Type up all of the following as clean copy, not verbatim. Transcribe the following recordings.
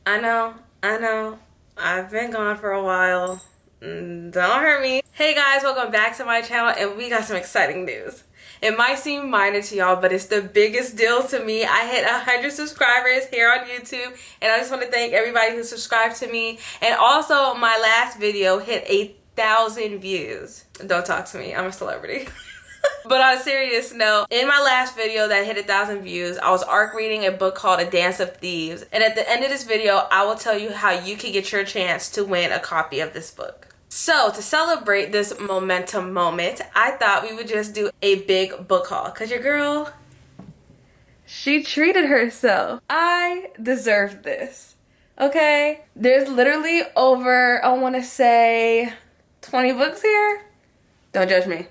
I know. I've been gone for a while. Don't hurt me. Hey guys, welcome back to my channel, and we got some exciting news. It might seem minor to y'all, but it's the biggest deal to me. I hit 100 subscribers here on YouTube, and I just want to thank everybody who subscribed to me. And also, my last video hit 1,000 views. Don't talk to me, I'm a celebrity. But on a serious note, in my last video that hit 1,000 views, I was arc reading a book called A Dance of Thieves. And at the end of this video, I will tell you how you can get your chance to win a copy of this book. So to celebrate this momentum moment, I thought we would just do a big book haul. Cause your girl, she treated herself. I deserve this, okay? There's literally over, I wanna say 20 books here. Don't judge me.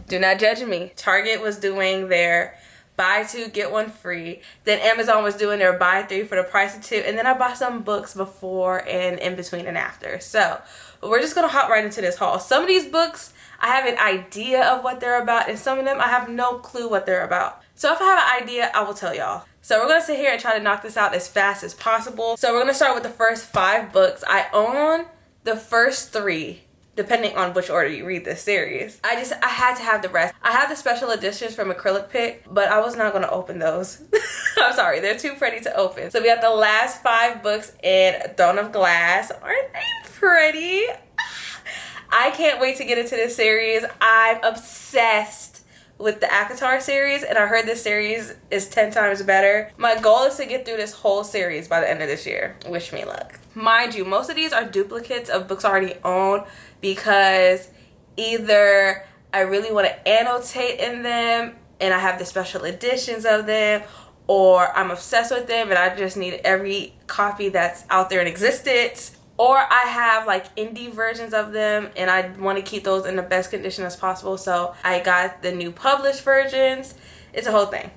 Do not judge me. Target was doing their buy two, get one free. Then Amazon was doing their buy three for the price of two. And then I bought some books before and in between and after. So we're just gonna hop right into this haul. Some of these books, I have an idea of what they're about, and some of them I have no clue what they're about. So if I have an idea, I will tell y'all. So we're gonna sit here and try to knock this out as fast as possible. So we're gonna start with the first 5 books. I own the first 3. Depending on which order you read this series. I had to have the rest. I have the special editions from Acrylic Pick, but I was not gonna open those. I'm sorry, they're too pretty to open. So we have the last 5 books in Throne of Glass. Aren't they pretty? I can't wait to get into this series. I'm obsessed with the ACOTAR series, and I heard this series is 10 times better. My goal is to get through this whole series by the end of this year. Wish me luck. Mind you, most of these are duplicates of books I already own because either I really want to annotate in them and I have the special editions of them, or I'm obsessed with them and I just need every copy that's out there in existence. Or I have like indie versions of them and I want to keep those in the best condition as possible. So I got the new published versions. It's a whole thing.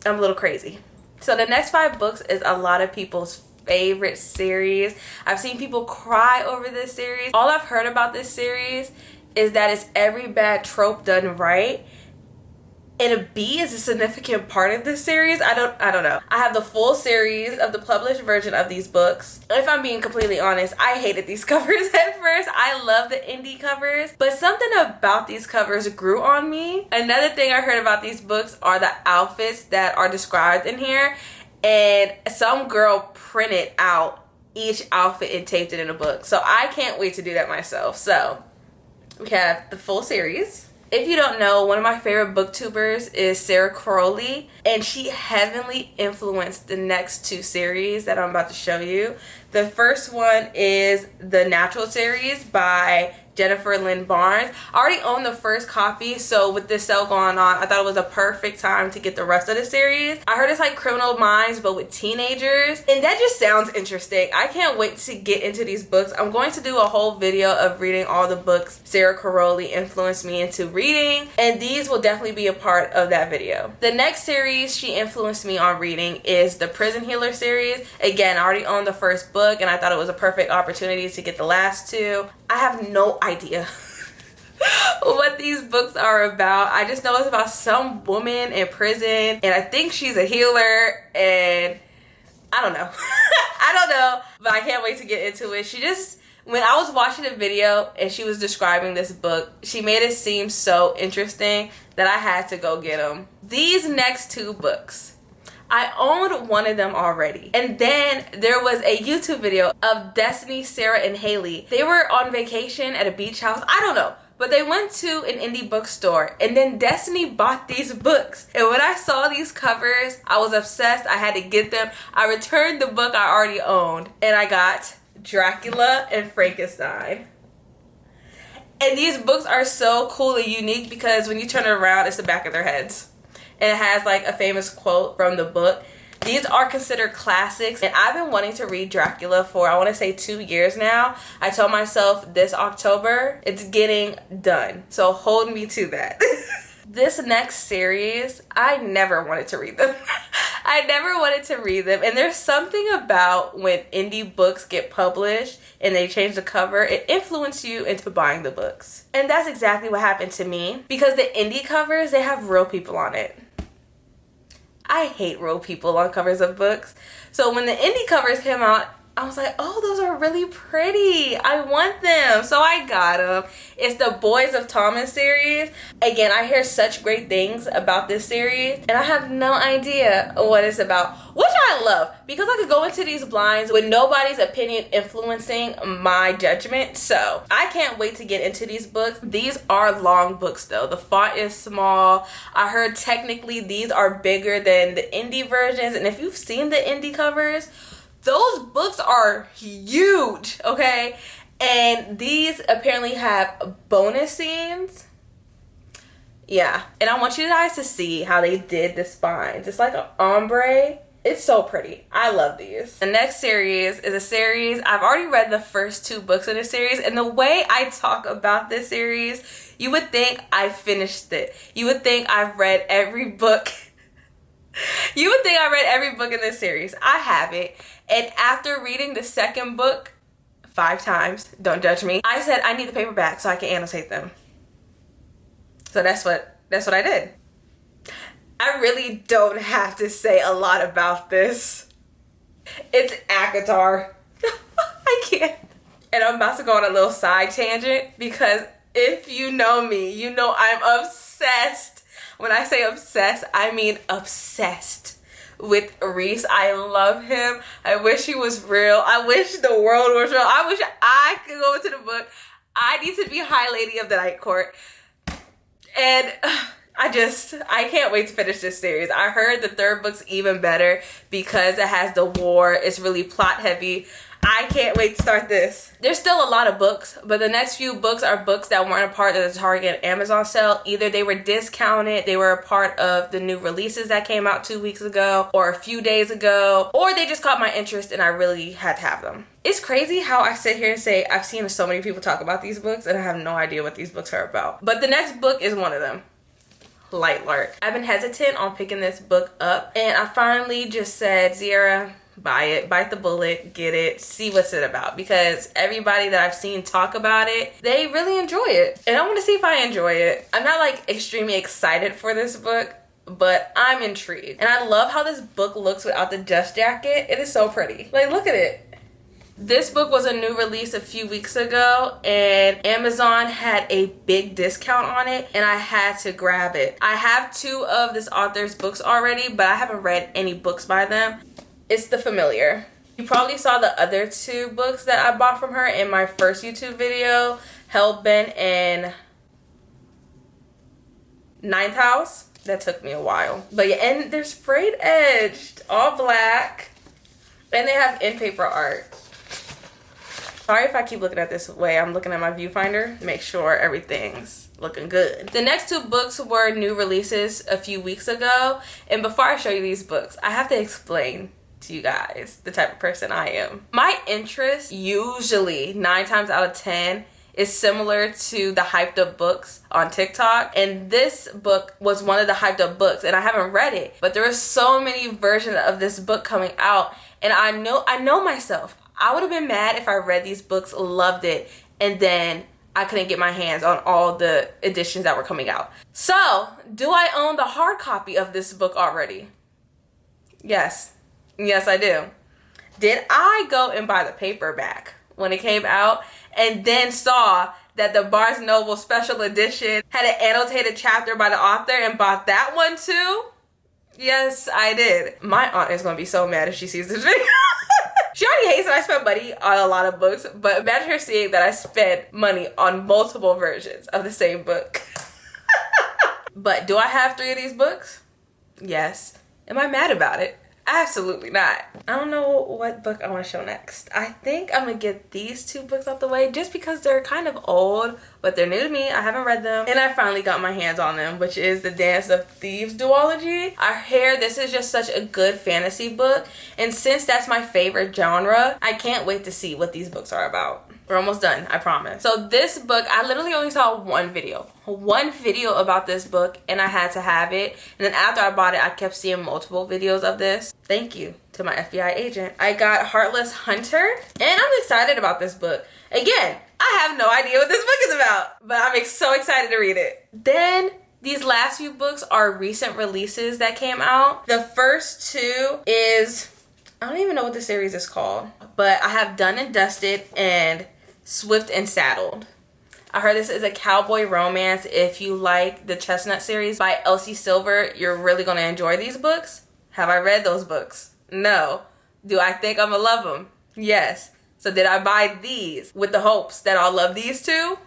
I'm a little crazy. So the next 5 books is a lot of people's favorite series. I've seen people cry over this series. All I've heard about this series is that it's every bad trope done right. And a B is a significant part of this series. I don't know. I have the full series of the published version of these books. If I'm being completely honest, I hated these covers at first. I love the indie covers, but something about these covers grew on me. Another thing I heard about these books are the outfits that are described in here. And some girl printed out each outfit and taped it in a book. So I can't wait to do that myself. So we have the full series. If you don't know, one of my favorite booktubers is Sarah Crowley, and she heavily influenced the next 2 series that I'm about to show you. The first one is the Natural series by Jennifer Lynn Barnes. I already own the first copy, so with this sale going on, I thought it was a perfect time to get the rest of the series. I heard it's like Criminal Minds, but with teenagers, and that just sounds interesting. I can't wait to get into these books. I'm going to do a whole video of reading all the books Sarah Crowley influenced me into reading, and these will definitely be a part of that video. The next series she influenced me on reading is the Prison Healer series. Again, I already owned the first book, and I thought it was a perfect opportunity to get the last 2. I have no idea what these books are about. I just know it's about some woman in prison, and I think she's a healer, and I don't know. I don't know, but I can't wait to get into it. When I was watching a video and she was describing this book, she made it seem so interesting that I had to go get them. These next 2 books, I owned one of them already. And then there was a YouTube video of Destiny, Sarah, and Haley. They were on vacation at a beach house. I don't know. But they went to an indie bookstore, and then Destiny bought these books. And when I saw these covers, I was obsessed. I had to get them. I returned the book I already owned, and I got Dracula and Frankenstein. And these books are so cool and unique because when you turn it around, it's the back of their heads. And it has like a famous quote from the book. These are considered classics, and I've been wanting to read Dracula for, I want to say, 2 years now. I told myself this October, it's getting done. So hold me to that. This next series, I never wanted to read them. I never wanted to read them. And there's something about when indie books get published and they change the cover, it influences you into buying the books. And that's exactly what happened to me, because the indie covers, they have real people on it. I hate real people on covers of books. So when the indie covers came out, I was like, oh, those are really pretty. I want them. So I got them. It's the Boys of Thomas series. Again, I hear such great things about this series, and I have no idea what it's about, which I love, because I could go into these blinds with nobody's opinion influencing my judgment. So I can't wait to get into these books. These are long books though. The font is small. I heard technically these are bigger than the indie versions, and if you've seen the indie covers, those books are huge, okay? And these apparently have bonus scenes. Yeah, and I want you guys to see how they did the spines. It's like an ombre. It's so pretty. I love these. The next series is a series. I've already read the first 2 books in the series, and the way I talk about this series, you would think I finished it. You would think I've read every book. You would think I read every book in this series. I haven't. And after reading the second book 5 times, don't judge me, I said I need the paperback so I can annotate them. So that's what I did. I really don't have to say a lot about this. It's ACOTAR. I can't. And I'm about to go on a little side tangent, because if you know me, you know I'm obsessed. When I say obsessed, I mean obsessed with Reese. I love him. I wish he was real. I wish the world was real. I wish I could go into the book. I need to be High Lady of the Night Court. And I can't wait to finish this series. I heard the 3rd book's even better because it has the war. It's really plot heavy. I can't wait to start this. There's still a lot of books, but the next few books are books that weren't a part of the Target and Amazon sale. Either they were discounted, they were a part of the new releases that came out 2 weeks ago or a few days ago, or they just caught my interest and I really had to have them. It's crazy how I sit here and say I've seen so many people talk about these books and I have no idea what these books are about. But the next book is one of them. Light Lark. I've been hesitant on picking this book up, and I finally just said, Zira, buy it, bite the bullet, get it, see what's it about, because everybody that I've seen talk about it, they really enjoy it, and I want to see if I enjoy it. I'm not like extremely excited for this book, but I'm intrigued, and I love how this book looks without the dust jacket. It is so pretty. Like, look at it. This book was a new release a few weeks ago, and Amazon had a big discount on it, and I had to grab it. I have 2 of this author's books already, but I haven't read any books by them. It's The Familiar. You probably saw the other 2 books that I bought from her in my first YouTube video, Hellbent and Ninth House. That took me a while. But yeah, and they're sprayed edged, all black, and they have in paper art. Sorry if I keep looking at this way. I'm looking at my viewfinder to make sure everything's looking good. The next 2 books were new releases a few weeks ago. And before I show you these books, I have to explain to you guys the type of person I am. My interest usually 9 times out of 10 is similar to the hyped up books on TikTok, and this book was one of the hyped up books, and I haven't read it, but there are so many versions of this book coming out, and I know myself. I would have been mad if I read these books, loved it, and then I couldn't get my hands on all the editions that were coming out. So, do I own the hard copy of this book already? Yes. Yes, I do. Did I go and buy the paperback when it came out and then saw that the Barnes & Noble special edition had an annotated chapter by the author and bought that one too? Yes, I did. My aunt is going to be so mad if she sees this video. She already hates that I spent money on a lot of books, but imagine her seeing that I spent money on multiple versions of the same book. But do I have 3 of these books? Yes. Am I mad about it? Absolutely not. I don't know what book I want to show next. I think I'm gonna get these 2 books out the way just because they're kind of old, but they're new to me. I haven't read them, and I finally got my hands on them, which is the Dance of Thieves duology. I hear this is just such a good fantasy book, and since that's my favorite genre, I can't wait to see what these books are about. We're almost done, I promise. So this book, I literally only saw one video about this book, and I had to have it. And then after I bought it, I kept seeing multiple videos of this. Thank you to my FBI agent. I got Heartless Hunter, and I'm excited about this book. Again, I have no idea what this book is about, but I'm so excited to read it. Then These last few books are recent releases that came out. The first two is, I don't even know what the series is called, but I have Done and Dusted and Swift and Saddled. I heard this is a cowboy romance. If you like the Chestnut series by Elsie Silver, you're really going to enjoy these books. Have I read those books? No. Do I think I'm going to love them? Yes. So did I buy these with the hopes that I'll love these two?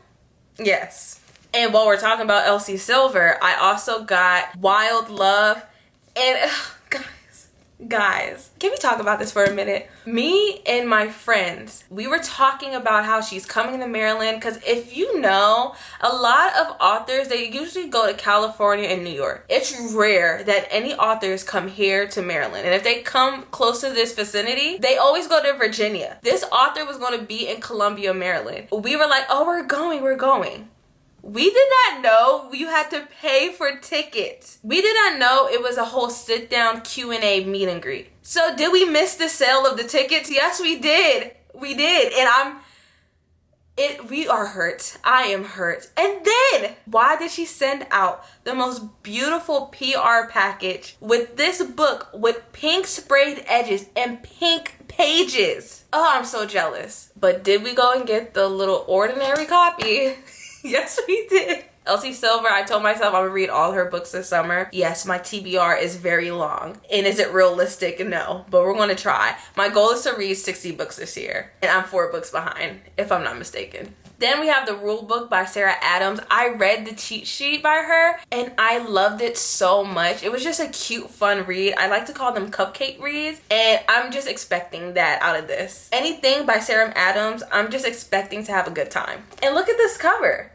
Yes. And while we're talking about Elsie Silver, I also got Wild Love. And guys, can we talk about this for a minute? Me and my friends, we were talking about how she's coming to Maryland, because if you know, a lot of authors, they usually go to California and New York. It's rare that any authors come here to Maryland, and if they come close to this vicinity, they always go to Virginia. This author was going to be in Columbia, Maryland. We were like, oh, we're going. We did not know you had to pay for tickets. We did not know it was a whole sit-down Q&A meet and greet. So did we miss the sale of the tickets? Yes, we did. We did. And we are hurt. I am hurt. And then, why did she send out the most beautiful PR package with this book with pink sprayed edges and pink pages? Oh, I'm so jealous. But did we go and get the little ordinary copy? Yes, we did. Elsie Silver, I told myself I'm gonna read all her books this summer. Yes, my TBR is very long. And is it realistic? No, but we're gonna try. My goal is to read 60 books this year. And I'm 4 books behind, if I'm not mistaken. Then we have The Rule Book by Sarah Adams. I read the cheat sheet by her and I loved it so much. It was just a cute, fun read. I like to call them cupcake reads, and I'm just expecting that out of this. Anything by Sarah Adams, I'm just expecting to have a good time. And look at this cover.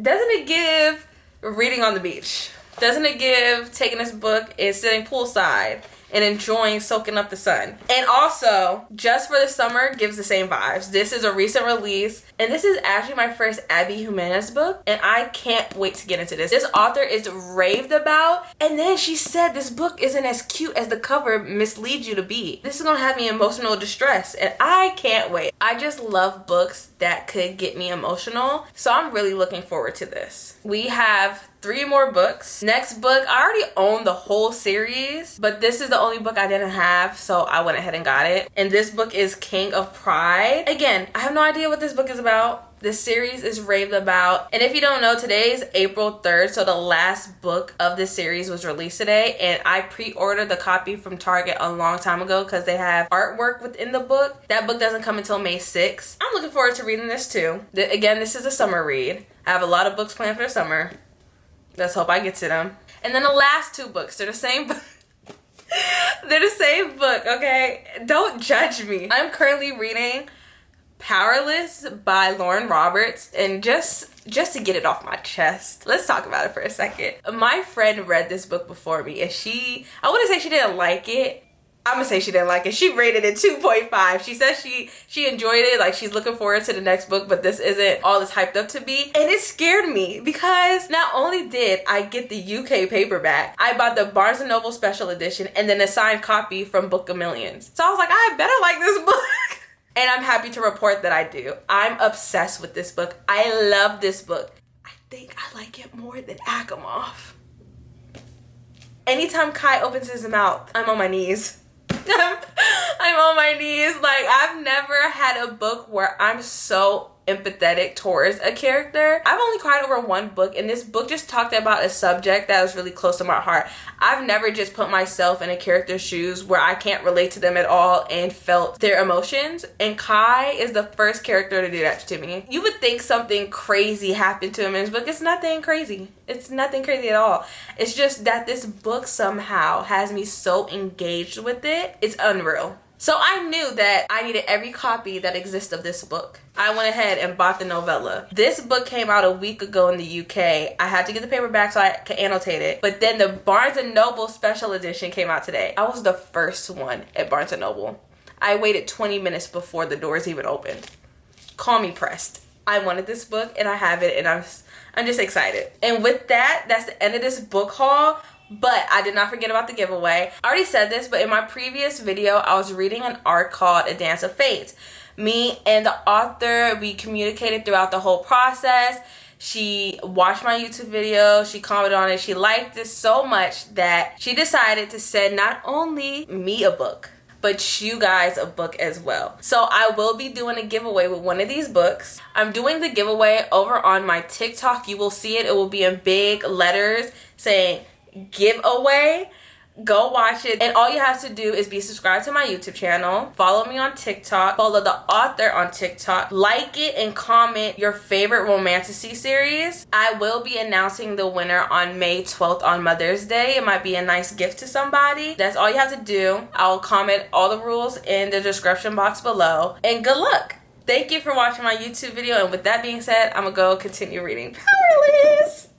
Doesn't it give reading on the beach? Doesn't it give taking this book and sitting poolside and enjoying soaking up the sun? And also, Just for the Summer gives the same vibes. This is a recent release, and this is actually my first Abby Jimenez book, and I can't wait to get into this. This author is raved about, and then she said this book isn't as cute as the cover misleads you to be. This is gonna have me in emotional distress, and I can't wait. I just love books that could get me emotional, so I'm really looking forward to this. We have 3 more books. Next book, I already own the whole series, but this is the only book I didn't have, so I went ahead and got it. And this book is King of Pride. Again, I have no idea what this book is about. This series is raved about. And if you don't know, today is April 3rd, so the last book of this series was released today, and I pre-ordered the copy from Target a long time ago because they have artwork within the book. That book doesn't come until May 6th. I'm looking forward to reading this too. Again, this is a summer read. I have a lot of books planned for the summer. Let's hope I get to them. And then the last 2 books, they're the same book. They're the same book, okay? Don't judge me. I'm currently reading Powerless by Lauren Roberts, and just to get it off my chest, let's talk about it for a second. My friend read this book before me, and I wouldn't say she didn't like it. I'm gonna say she didn't like it. She rated it 2.5. She says she enjoyed it, like she's looking forward to the next book, but this isn't all it's hyped up to be. And it scared me because not only did I get the UK paperback, I bought the Barnes & Noble special edition and then a signed copy from Book of Millions. So I was like, I better like this book. And I'm happy to report that I do. I'm obsessed with this book. I love this book. I think I like it more than Agamov. Anytime Kai opens his mouth, I'm on my knees. I'm on my knees. Like, I've never had a book where I'm so empathetic towards a character. I've only cried over 1 book, and this book just talked about a subject that was really close to my heart. I've never just put myself in a character's shoes where I can't relate to them at all and felt their emotions, and Kai is the first character to do that to me. You would think something crazy happened to him in this book. It's nothing crazy. It's nothing crazy at all. It's just that this book somehow has me so engaged with it. It's unreal. So I knew that I needed every copy that exists of this book. I went ahead and bought the novella. This book came out a week ago in the UK. I had to get the paperback so I could annotate it. But then the Barnes & Noble special edition came out today. I was the first one at Barnes & Noble. I waited 20 minutes before the doors even opened. Call me pressed. I wanted this book and I have it, and I'm just excited. And with that, that's the end of this book haul. But I did not forget about the giveaway. I already said this, but in my previous video, I was reading an arc called A Dance of Fates. Me and the author, we communicated throughout the whole process. She watched my YouTube video, she commented on it, she liked it so much that she decided to send not only me a book, but you guys a book as well. So I will be doing a giveaway with one of these books. I'm doing the giveaway over on my TikTok. You will see it. It will be in big letters saying giveaway. Go watch it, and all you have to do is be subscribed to my YouTube channel, follow me on TikTok, follow the author on TikTok, like it, and comment your favorite romantacy series. I will be announcing the winner on May 12th on Mother's Day. It might be a nice gift to somebody. That's all you have to do. I'll comment all the rules in the description box below, and good luck. Thank you for watching my YouTube video, and with that being said, I'm gonna go continue reading Powerless.